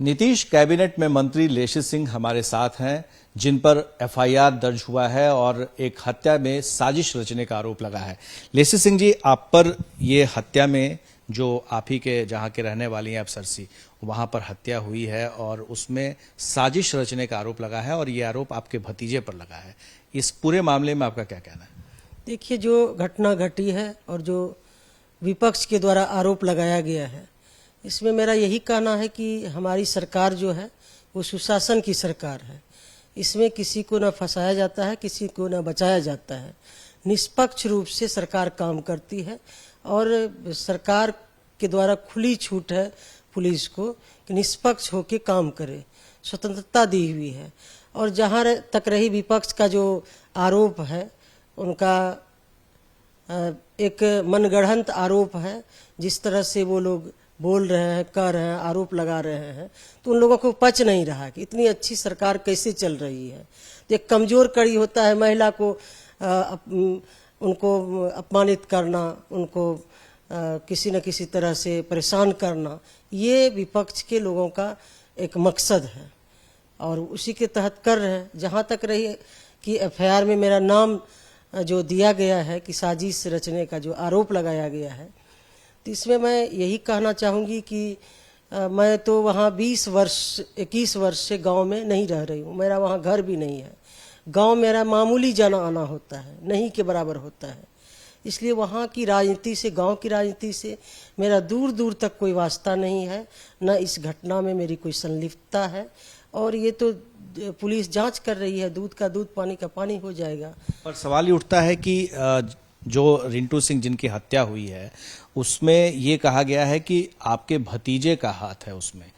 Nitish cabinet में मंत्री लेशी सिंह हमारे साथ हैं, जिन पर एफआईआर दर्ज हुआ है और एक हत्या में साजिश रचने का आरोप लगा है। लेशी सिंह जी, आप पर ये हत्या में जो आप ही के जहां के रहने वाली हैं अफसरसी, वहां पर हत्या हुई है और उसमें साजिश रचने का आरोप लगा है और ये आरोप आपके भतीजे पर लगा है। इस पूरे मामले में आपका क्या कहना है? देखिए, जो घटना घटी है और जो विपक्ष के द्वारा आरोप लगाया गया है, इसमें मेरा यही कहना है कि हमारी सरकार जो है वो सुशासन की सरकार है। इसमें किसी को न फंसाया जाता है, किसी को न बचाया जाता है। निष्पक्ष रूप से सरकार काम करती है और सरकार के द्वारा खुली छूट है पुलिस को कि निष्पक्ष होकर काम करे, स्वतंत्रता दी हुई है। और जहाँ तक रही विपक्ष का जो आरोप है, उनका एक मनगढ़ंत आरोप है। जिस तरह से वो लोग बोल रहे हैं, कर रहे हैं, आरोप लगा रहे हैं, तो उन लोगों को पच नहीं रहा कि इतनी अच्छी सरकार कैसे चल रही है। तो एक कमजोर कड़ी होता है महिला को उनको अपमानित करना, उनको किसी न किसी तरह से परेशान करना, ये विपक्ष के लोगों का एक मकसद है और उसी के तहत कर रहे हैं। जहाँ तक रही कि एफआईआर में मेरा नाम जो दिया गया है कि साजिश रचने का जो आरोप लगाया गया है, तो इसमें मैं यही कहना चाहूँगी कि मैं तो वहाँ 21 वर्ष से गांव में नहीं रह रही हूँ। मेरा वहाँ घर भी नहीं है। गांव मेरा मामूली जाना आना होता है, नहीं के बराबर होता है। इसलिए वहाँ की राजनीति से, गांव की राजनीति से मेरा दूर दूर तक कोई वास्ता नहीं है, न इस घटना में मेरी कोई संलिप्तता है। और ये तो पुलिस जांच कर रही है, दूध का दूध, पानी का पानी हो जाएगा। पर सवाल ये उठता है कि जो रिंटू सिंह जिनकी हत्या हुई है, उसमें ये कहा गया है कि आपके भतीजे का हाथ है उसमें।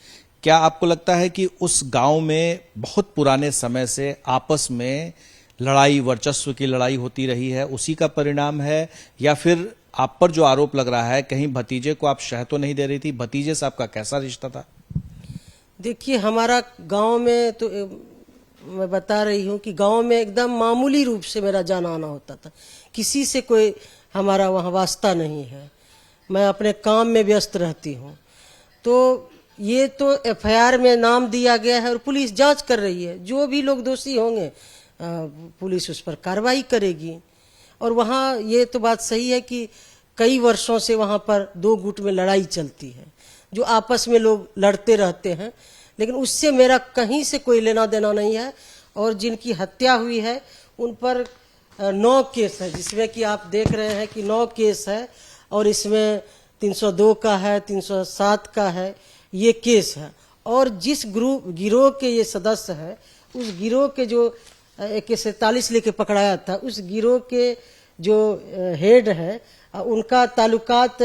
क्या आपको लगता है कि उस गांव में बहुत पुराने समय से आपस में लड़ाई, वर्चस्व की लड़ाई होती रही है, उसी का परिणाम है, या फिर आप पर जो आरोप लग रहा है कहीं भतीजे को आप शह तो नहीं दे रही थी? भतीजे से आपका कैसा रिश्ता था? देखिए, हमारा गांव में तो मैं बता रही हूँ कि गांव में एकदम मामूली रूप से मेरा जाना आना होता था। किसी से कोई हमारा वहाँ वास्ता नहीं है। मैं अपने काम में व्यस्त रहती हूँ। तो ये तो एफआईआर में नाम दिया गया है और पुलिस जांच कर रही है। जो भी लोग दोषी होंगे पुलिस उस पर कार्रवाई करेगी। और वहाँ ये तो बात सही है कि कई वर्षों से वहाँ पर दो गुट में लड़ाई चलती है, जो आपस में लोग लड़ते रहते हैं, लेकिन उससे मेरा कहीं से कोई लेना देना नहीं है। और जिनकी हत्या हुई है उन पर 9 केस है, जिसमें कि आप देख रहे हैं कि 9 केस है और इसमें 302 का है, 307 का है, ये केस है। और जिस गिरोह के ये सदस्य हैं, उस गिरोह के जो AK-47 लेके पकड़ाया था, उस गिरोह के जो हेड है, उनका ताल्लुकात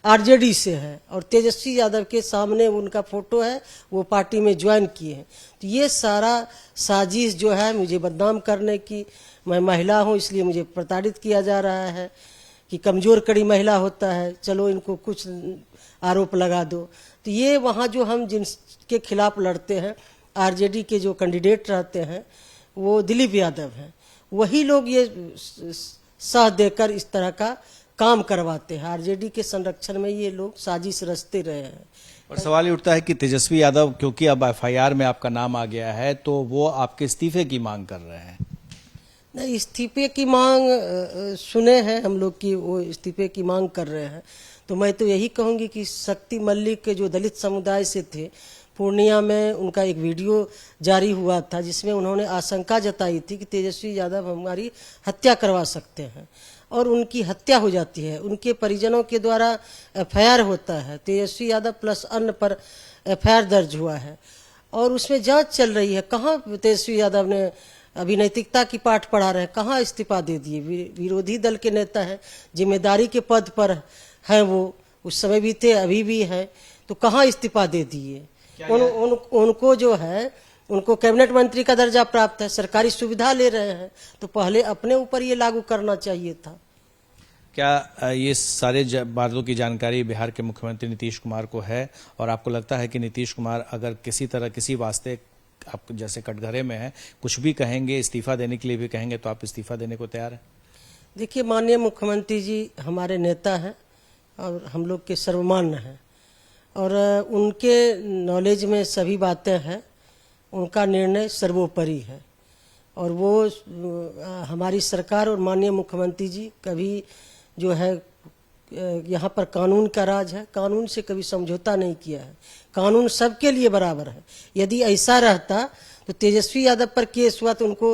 आरजेडी से है और तेजस्वी यादव के सामने उनका फोटो है, वो पार्टी में ज्वाइन किए हैं। तो ये सारा साजिश जो है मुझे बदनाम करने की, मैं महिला हूँ इसलिए मुझे प्रताड़ित किया जा रहा है कि कमजोर कड़ी महिला होता है, चलो इनको कुछ आरोप लगा दो। तो ये वहाँ जो हम जिनके खिलाफ लड़ते हैं, आरजेडी के जो कैंडिडेट रहते हैं वो दिलीप यादव हैं, वही लोग ये साथ देकर इस तरह का काम करवाते हैं। आरजेडी के संरक्षण में ये लोग साजिश रचते रहे हैं। और सवाल ये उठता है कि तेजस्वी यादव, क्योंकि अब एफआईआर में आपका नाम आ गया है, तो वो आपके इस्तीफे की मांग कर रहे हैं। नहीं, इस्तीफे की मांग सुने हैं हम लोग कि वो इस्तीफे की मांग कर रहे हैं। तो मैं तो यही कहूँगी कि शक्ति मल्लिक के जो दलित समुदाय से थे, पूर्णिया में उनका एक वीडियो जारी हुआ था जिसमें उन्होंने आशंका जताई थी कि तेजस्वी यादव हमारी हत्या करवा सकते हैं, और उनकी हत्या हो जाती है। उनके परिजनों के द्वारा एफआईआर होता है, तेजस्वी यादव प्लस अन्य पर एफआईआर दर्ज हुआ है और उसमें जांच चल रही है। कहाँ तेजस्वी यादव ने अभी नैतिकता की पाठ पढ़ा रहे हैं, कहाँ इस्तीफा दे दिए? विरोधी दल के नेता हैं, जिम्मेदारी के पद पर हैं, वो उस समय भी थे, अभी भी हैं, तो कहाँ इस्तीफा दे दिए? उनको जो है, उनको कैबिनेट मंत्री का दर्जा प्राप्त है, सरकारी सुविधा ले रहे हैं, तो पहले अपने ऊपर ये लागू करना चाहिए था। क्या ये सारे बातों की जानकारी बिहार के मुख्यमंत्री नीतीश कुमार को है, और आपको लगता है कि नीतीश कुमार अगर किसी तरह, किसी वास्ते, आप जैसे कटघरे में है, कुछ भी कहेंगे, इस्तीफा देने के लिए भी कहेंगे, तो आप इस्तीफा देने को तैयार हैं? देखिए, माननीय मुख्यमंत्री जी हमारे नेता हैं और हम लोग के सर्वमान्य हैं, और उनके नॉलेज में सभी बातें हैं, उनका निर्णय सर्वोपरि है। और वो हमारी सरकार और माननीय मुख्यमंत्री जी कभी जो है यहाँ पर कानून का राज है, कानून से कभी समझौता नहीं किया है। कानून सबके लिए बराबर है। यदि ऐसा रहता तो तेजस्वी यादव पर केस हुआ तो उनको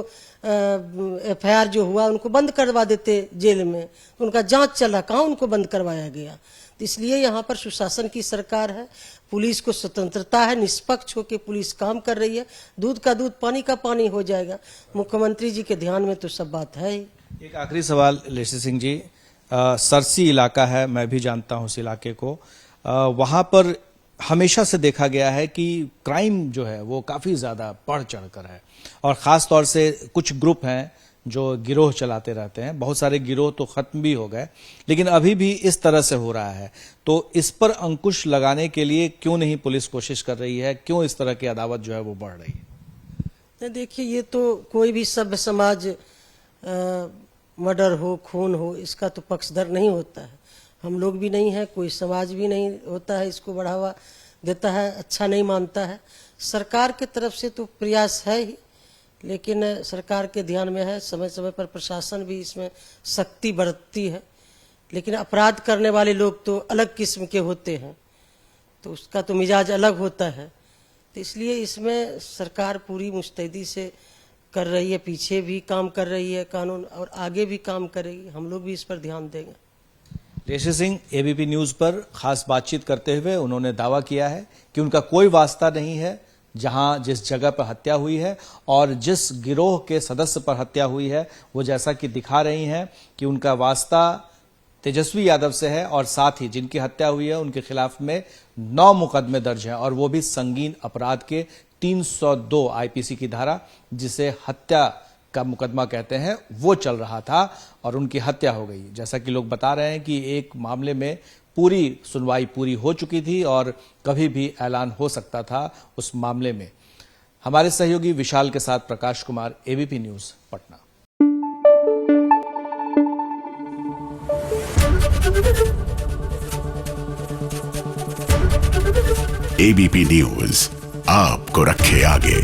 एफआईआर जो हुआ उनको बंद करवा देते जेल में, तो उनका जांच चला, कहाँ उनको बंद करवाया गया। तो इसलिए यहाँ पर सुशासन की सरकार है, पुलिस को स्वतंत्रता है, निष्पक्ष होकर पुलिस काम कर रही है। दूध का दूध पानी का पानी हो जाएगा। मुख्यमंत्री जी के ध्यान में तो सब बात है ही। एक आखिरी सवाल लेसी सिंह जी, सरसी इलाका है, मैं भी जानता हूं उस इलाके को। वहां पर हमेशा से देखा गया है कि क्राइम जो है वो काफी ज्यादा बढ़ चढ़कर है, और खास तौर से कुछ ग्रुप हैं जो गिरोह चलाते रहते हैं। बहुत सारे गिरोह तो खत्म भी हो गए, लेकिन अभी भी इस तरह से हो रहा है। तो इस पर अंकुश लगाने के लिए क्यों नहीं पुलिस कोशिश कर रही है? क्यों इस तरह की अदावत जो है वो बढ़ रही है? देखिए, ये तो कोई भी सभ्य समाज मर्डर हो, खून हो, इसका तो पक्षधर नहीं होता है। हम लोग भी नहीं है, कोई समाज भी नहीं होता है इसको बढ़ावा देता है, अच्छा नहीं मानता है। सरकार की तरफ से तो प्रयास है ही, लेकिन सरकार के ध्यान में है, समय समय पर प्रशासन भी इसमें सख्ती बरतती है। लेकिन अपराध करने वाले लोग तो अलग किस्म के होते हैं, तो उसका तो मिजाज अलग होता है। तो इसलिए इसमें सरकार पूरी मुस्तैदी से कर रही है, पीछे भी काम कर रही है कानून, और आगे भी काम करेगी। हम लोग भी इस पर ध्यान देंगे। लेसी सिंह एबीपी न्यूज पर खास बातचीत करते हुए उन्होंने दावा किया है कि उनका कोई वास्ता नहीं है जहां जिस जगह पर हत्या हुई है, और जिस गिरोह के सदस्य पर हत्या हुई है वो जैसा कि दिखा रही हैं कि उनका वास्ता तेजस्वी यादव से है, और साथ ही जिनकी हत्या हुई है उनके खिलाफ में 9 मुकदमे दर्ज हैं, और वो भी संगीन अपराध के 302 आईपीसी की धारा, जिसे हत्या का मुकदमा कहते हैं, वो चल रहा था और उनकी हत्या हो गई। जैसा कि लोग बता रहे हैं कि एक मामले में पूरी सुनवाई पूरी हो चुकी थी और कभी भी ऐलान हो सकता था उस मामले में। हमारे सहयोगी विशाल के साथ प्रकाश कुमार, एबीपी न्यूज, पटना। एबीपी न्यूज आपको रखे आगे।